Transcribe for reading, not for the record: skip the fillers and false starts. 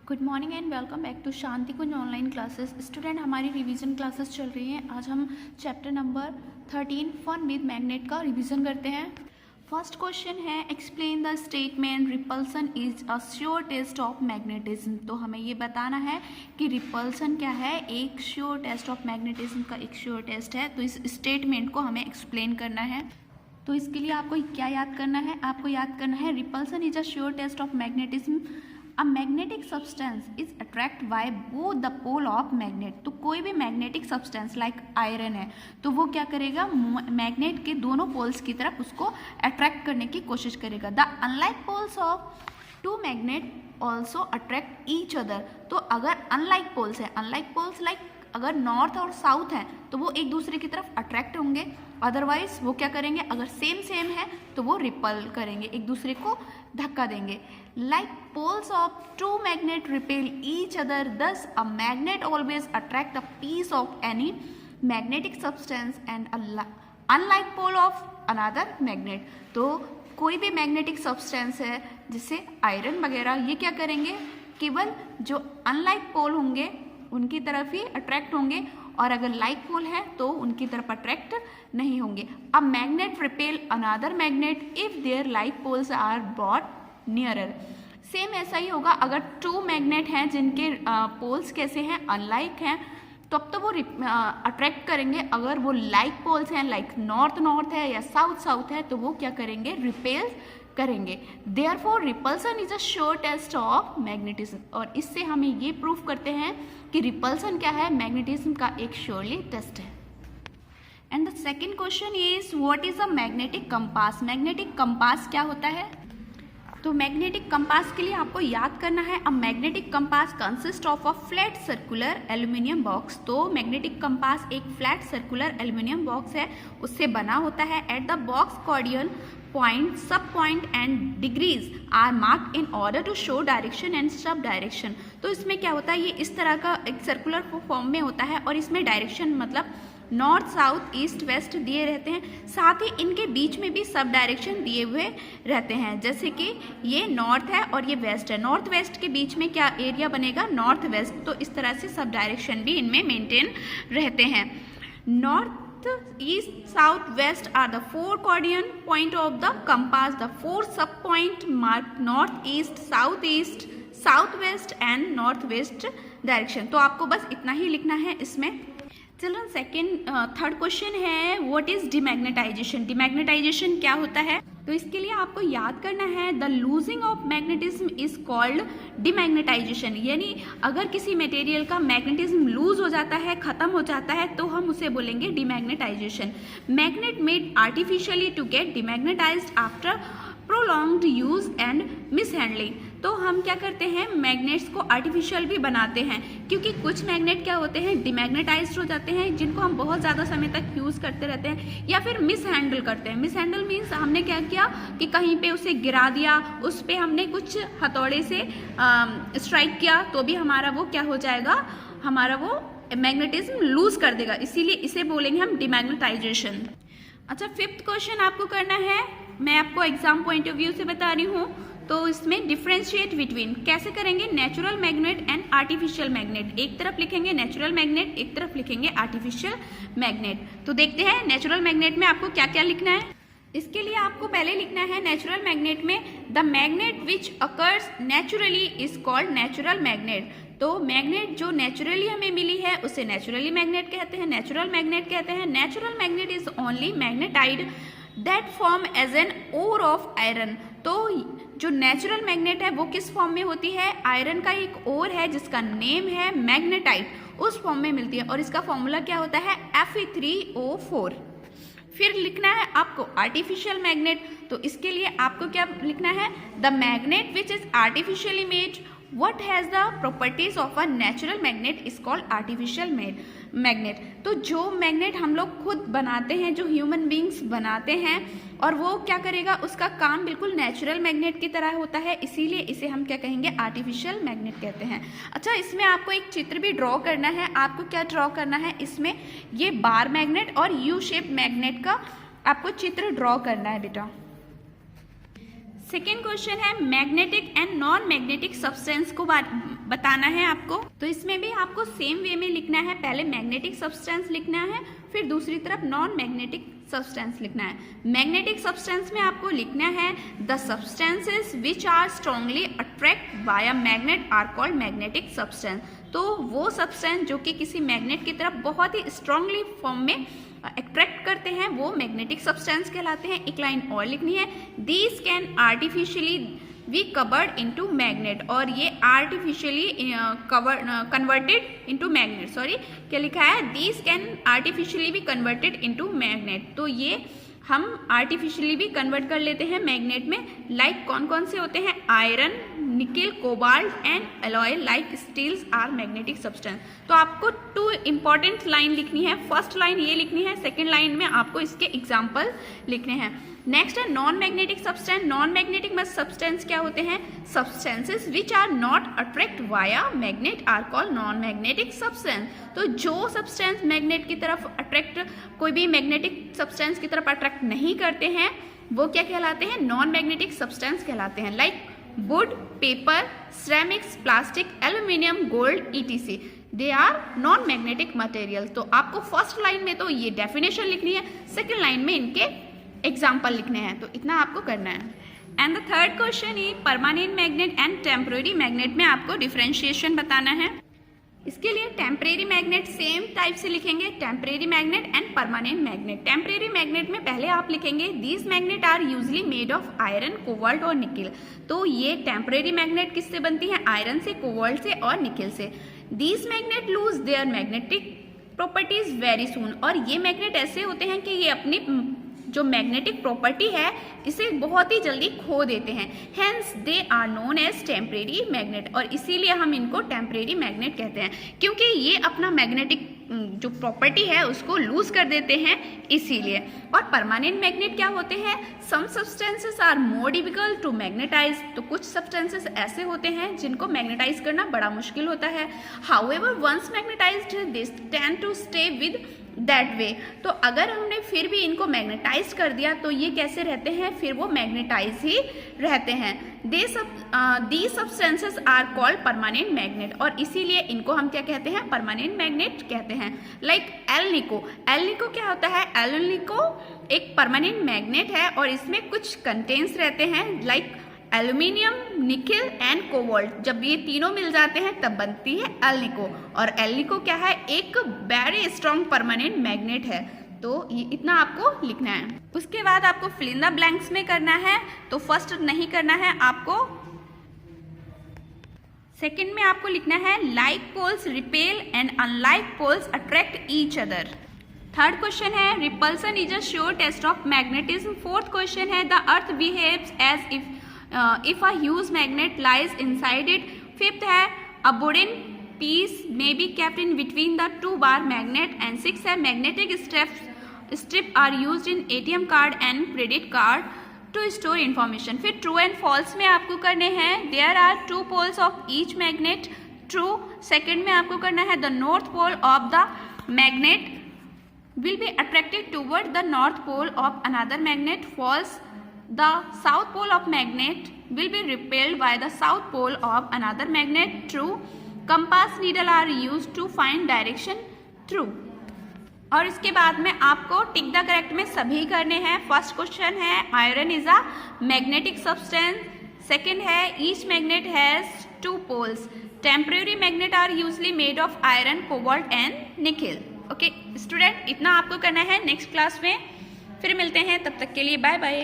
Good morning and welcome back to Shanti Kunj online classes. Student, हमारी revision classes चल रही हैं। आज हम chapter number 13 fun with magnet का रिवीजन करते हैं। फर्स्ट क्वेश्चन है, explain the statement repulsion is a sure test of magnetism. तो हमें ये बताना है कि रिपल्सन क्या है, एक श्योर टेस्ट ऑफ मैग्नेटिज्म का एक श्योर टेस्ट है। तो इस स्टेटमेंट को हमें एक्सप्लेन करना है। तो इसके लिए आपको क्या याद करना है, आपको याद करना है repulsion is a sure test of magnetism. A magnetic substance is attracted by both the pole of magnet। तो कोई भी मैग्नेटिक सब्सटेंस लाइक आयरन है तो वो क्या करेगा, मैग्नेट के दोनों पोल्स की तरफ उसको अट्रैक्ट करने की कोशिश करेगा। The unlike poles of two magnet also attract each other. तो अगर अनलाइक पोल्स है, अनलाइक पोल्स लाइक अगर नॉर्थ और साउथ है तो वो एक दूसरे की तरफ अट्रैक्ट होंगे, अदरवाइज वो क्या करेंगे, अगर सेम है तो वो रिपल करेंगे, एक दूसरे को धक्का देंगे। Like poles of two magnet repel each other, thus a magnet always attract the piece of any magnetic substance and unlike pole of another magnet. तो कोई भी मैग्नेटिक सब्सटेंस है जैसे आयरन वगैरह, ये क्या करेंगे, केवल जो अनलाइक पोल होंगे उनकी तरफ ही अट्रैक्ट होंगे, और अगर लाइक पोल है तो उनकी तरफ अट्रैक्ट नहीं होंगे। अब magnet repel another magnet if their like poles are brought nearer. Same ऐसा ही होगा, अगर टू मैग्नेट हैं जिनके पोल्स कैसे हैं, अनलाइक हैं, तब तो वो अट्रैक्ट करेंगे। अगर वो लाइक पोल्स हैं, लाइक नॉर्थ है या साउथ है, तो वो क्या करेंगे, रिपेल करेंगे। Therefore repulsion is a sure test of magnetism. और इससे हमें ये प्रूफ करते हैं कि रिपल्सन क्या है, मैग्नेटिज्म का एक श्योरली टेस्ट है। And the second question is what is a magnetic compass. Magnetic compass क्या होता है? तो मैग्नेटिक कंपास के लिए आपको याद करना है, a magnetic compass consist of a flat circular aluminium box. तो मैग्नेटिक कंपास एक फ्लैट सर्कुलर एल्यूमिनियम बॉक्स है, उससे बना होता है। At the box cardinal point, sub point and degrees are marked in order to show direction and sub direction. तो इसमें क्या होता है, ये इस तरह का एक सर्कुलर फॉर्म में होता है और इसमें डायरेक्शन मतलब नॉर्थ साउथ ईस्ट वेस्ट दिए रहते हैं, साथ ही इनके बीच में भी सब डायरेक्शन दिए हुए रहते हैं। जैसे कि ये नॉर्थ है और ये वेस्ट है, नॉर्थ वेस्ट के बीच में क्या एरिया बनेगा, नॉर्थ वेस्ट। तो इस तरह से सब डायरेक्शन भी इनमें मेंटेन रहते हैं। North east south west are the four cardinal point of the compass. The four sub point mark north east south west and north west direction. तो आपको बस इतना ही लिखना है इसमें। चिल्ड्रन, थर्ड क्वेश्चन है, व्हाट इज डिमैग्नेटाइजेशन। डिमैग्नेटाइजेशन क्या होता है? तो इसके लिए आपको याद करना है, the losing of magnetism is called demagnetisation. यानी अगर किसी मटेरियल का मैग्नेटिज्म लूज हो जाता है, खत्म हो जाता है, तो हम उसे बोलेंगे demagnetization. Magnet made artificially to get demagnetized after prolonged use and mishandling. तो हम क्या करते हैं, मैग्नेट्स को आर्टिफिशियल भी बनाते हैं, क्योंकि कुछ मैग्नेट क्या होते हैं, डिमैग्नेटाइज्ड हो जाते हैं, जिनको हम बहुत ज़्यादा समय तक यूज़ करते रहते हैं, या फिर मिसहैंडल करते हैं। मिसहैंडल मीन्स हमने क्या किया कि कहीं पे उसे गिरा दिया, उस पर हमने कुछ हथौड़े से स्ट्राइक किया, तो भी हमारा वो क्या हो जाएगा, हमारा वो मैग्नेटिज्म लूज कर देगा, इसीलिए इसे बोलेंगे हम डिमैग्नेटाइजेशन। अच्छा, फिफ्थ क्वेश्चन आपको करना है, मैं आपको एग्जाम पॉइंट ऑफ व्यू से बता रही हूँ। तो इसमें डिफ्रेंशिएट बिटवीन कैसे करेंगे, natural magnet and artificial magnet. एक तरफ लिखेंगे नेचुरल मैग्नेट, एक तरफ लिखेंगे आर्टिफिशियल मैग्नेट। तो देखते हैं नेचुरल मैग्नेट में आपको क्या क्या लिखना है। इसके लिए आपको पहले लिखना है नेचुरल मैग्नेट में, the magnet which occurs naturally is called natural magnet. तो मैग्नेट जो नेचुरली हमें मिली है उसे नेचुरली मैग्नेट कहते हैं, नेचुरल मैग्नेट कहते हैं। Natural magnet is only magnetite that form as an ore of iron. तो जो नेचुरल मैग्नेट है वो किस फॉर्म में होती है, आयरन का एक ओर है जिसका नेम है मैग्नेटाइट, उस फॉर्म में मिलती है, और इसका फॉर्मूला क्या होता है, Fe3O4। फिर लिखना है आपको आर्टिफिशियल मैग्नेट। तो इसके लिए आपको क्या लिखना है, the magnet which is artificially made what has the properties of a natural magnet is called artificial magnet। तो जो मैग्नेट हम लोग खुद बनाते हैं, जो ह्यूमन बींग्स बनाते हैं, और वो क्या करेगा, उसका काम बिल्कुल नेचुरल मैग्नेट की तरह होता है, इसीलिए इसे हम क्या कहेंगे, आर्टिफिशियल मैग्नेट कहते हैं। अच्छा, इसमें आपको एक चित्र भी ड्रॉ करना है। आपको क्या ड्रॉ करना है, इसमें ये बार मैग्नेट और यू शेप मैग्नेट का आपको चित्र ड्रॉ करना है बेटा। सेकेंड क्वेश्चन है magnetic and non magnetic substance को बताना है आपको। तो इसमें भी आपको सेम वे में लिखना है, पहले मैग्नेटिक सब्सटेंस लिखना है, फिर दूसरी तरफ नॉन मैग्नेटिक सब्सटेंस लिखना है। मैग्नेटिक सब्सटेंस में आपको लिखना है the substances which are strongly attract by a magnet are called magnetic substance. तो वो सब्सटेंस जो कि किसी मैग्नेट की तरफ बहुत ही स्ट्रांगली फॉर्म में अट्रैक्ट करते हैं वो मैग्नेटिक सब्सटेंस कहलाते हैं। एक लाइन और लिखनी है, these can artificially we covered into magnet, और ये artificially converted into magnet, sorry क्या लिखा है, these can artificially be converted into magnet. तो ये हम आर्टिफिशियली भी कन्वर्ट कर लेते हैं मैग्नेट में। लाइक कौन कौन से होते हैं, iron, nickel, cobalt and alloy like steels are magnetic substance. तो आपको 2 इंपॉर्टेंट लाइन लिखनी है। फर्स्ट लाइन ये लिखनी है, सेकेंड लाइन में आपको इसके एग्जाम्पल लिखने हैं। नेक्स्ट है non magnetic substance. Non magnetic में सब्सटेंस क्या होते हैं, substances which are not attract via magnet are called non magnetic substance. तो जो सब्सटेंस मैग्नेट की तरफ अट्रैक्ट, कोई भी मैग्नेटिक सब्सटेंस की तरफ अट्रैक्ट नहीं करते हैं वो क्या कहलाते हैं, नॉन मैग्नेटिक सब्सटेंस कहलाते हैं। Like wood, paper, ceramics, plastic, aluminium, gold etc. They are non magnetic material. तो आपको फर्स्ट लाइन में तो ये डेफिनेशन लिखनी है, सेकेंड लाइन में इनके एग्जाम्पल लिखने हैं। तो इतना आपको करना है। And the third question is permanent magnet and temporary magnet में आपको डिफरेंशिएशन बताना है। इसके लिए टेम्परेरी मैग्नेट सेम टाइप से लिखेंगे, temporary magnet and permanent magnet. Temporary magnet में पहले आप लिखेंगे these magnet are usually made of iron, cobalt और निकेल। तो ये टेम्परेरी मैग्नेट किससे बनती है, आयरन से, कोबाल्ट से और निकेल से। These magnet lose their magnetic properties very soon. और ये मैग्नेट ऐसे होते हैं कि ये अपनी जो मैग्नेटिक प्रॉपर्टी है इसे बहुत ही जल्दी खो देते हैं। Hence they are known as temporary magnet. और इसीलिए हम इनको टेम्परेरी मैग्नेट कहते हैं, क्योंकि ये अपना मैग्नेटिक जो प्रॉपर्टी है उसको लूज कर देते हैं इसीलिए। और परमानेंट मैग्नेट क्या होते हैं, some substances are more difficult to magnetize. तो कुछ सब्सटेंसेस ऐसे होते हैं जिनको मैग्नेटाइज करना बड़ा मुश्किल होता है। However once magnetized they tend to stay with that way. तो अगर हमने फिर भी इनको मैग्नेटाइज कर दिया तो ये कैसे रहते हैं, फिर वो मैग्नेटाइज ही रहते हैं। The substances are called permanent magnet. और इसीलिए इनको हम क्या कहते हैं, परमानेंट मैग्नेट कहते हैं। लाइक एल निको। एल निको क्या होता है, एल निको एक परमानेंट मैग्नेट है और इसमें कुछ कंटेंट्स रहते हैं like aluminium, nickel and cobalt. जब ये तीनों मिल जाते हैं तब बनती है एल्निको। और एल्निको क्या है, एक वेरी स्ट्रॉन्ग परमानेंट मैग्नेट है। तो ये इतना आपको लिखना है। उसके बाद आपको फिल इन द ब्लैंक्स में करना है। तो फर्स्ट नहीं करना है आपको, सेकंड में आपको लिखना है like poles repel and unlike poles attract each other. Third question है repulsion is a sure test of magnetism. Fourth question है the earth behaves as if a huge magnet lies inside it. Fifth है a wooden piece may be kept in between the 2 bar magnet. And sixth है magnetic strip are used in ATM card and credit card to store information. फिर true and false में आपको करने हैं there are 2 poles of each magnet. True. Second में आपको करना है the north pole of the magnet will be attracted toward the north pole of another magnet. False. The south pole of magnet will be repelled by the south pole of another magnet. True. Compass needle are used to find direction. True. और इसके बाद में आपको tick the correct में सभी करने हैं। First question है iron is a magnetic substance. Second है each magnet has 2 poles. Temporary magnet are usually made of iron, cobalt and nickel. Okay student, इतना आपको करना है। नेक्स्ट क्लास में फिर मिलते हैं, तब तक के लिए बाय बाय।